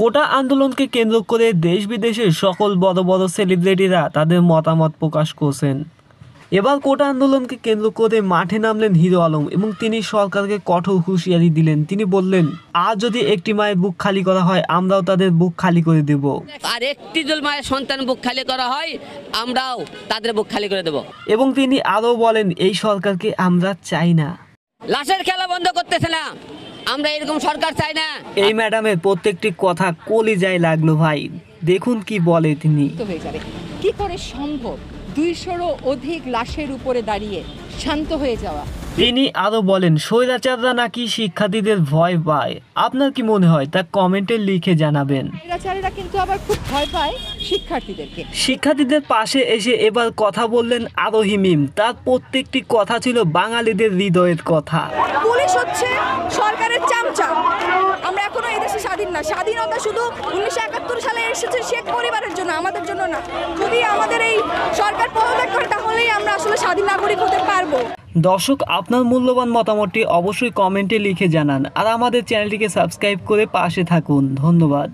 কোটা আন্দোলনকে কেন্দ্র করে দেশ বিদেশের সকল বড় বড় সেলিব্রিটিরা তাদের মতামত প্রকাশ করছেন। এবার কোটা আন্দোলনকে কেন্দ্র করে মাঠে নামলেন হিরো আলম এবং তিনি সরকারকে কঠোর হুঁশিয়ারি দিলেন। তিনি বললেন, আজ যদি একটি মায়ের বুক খালি করা হয় আমরাও তাদের বুক খালি করে দেব। আর একটি যদি মায়ের সন্তান বুক খালি করা হয় আমরাও তাদের বুক খালি করে দেব। এবং তিনি আরও বলেন, এই সরকারকে আমরা চাই না। লাশের খেলা বন্ধ করতেছে না, আমরা এরকম সরকার চাই না। এই ম্যাডামের প্রত্যেকটি কথা কলিজায় লাগলো ভাই। দেখুন কি বলে তিনি। কি করে সম্ভব 200-রও অধিক লাশের উপরে দাঁড়িয়ে শান্ত হয়ে যাওয়া? তিনি আরো বলেন, স্বৈরাচাররা নাকি শিক্ষার্থীদের ভয় পায়। আপনার কি মনে হয় তা কমেন্টে লিখে জানাবেন। স্বৈরাচারীরা কিন্তু আবার খুব ভয় পায় শিক্ষার্থীদেরকে। শিক্ষার্থীদের পাশে এসে এবার কথা বললেন আরোহী মিম। তার প্রত্যেকটি কথা ছিল বাঙালিদের হৃদয়ের কথা। পুলিশ হচ্ছে সরকারের চামচা। আমরা এখনো এই দেশে স্বাধীন না। স্বাধীনতা শুধু 1971 সালে এসেছে শেখ পরিবারের জন্য, আমাদের জন্য না। যদি আমাদের এই সরকার পদত্যাগ করে তাহলেই আমরা আসলে স্বাধীন নাগরিক হতে পারবো। দর্শক, আপনার মূল্যবান মতামতটি অবশ্যই কমেন্টে লিখে জানান আর আমাদের চ্যানেলটিকে সাবস্ক্রাইব করে পাশে থাকুন। ধন্যবাদ।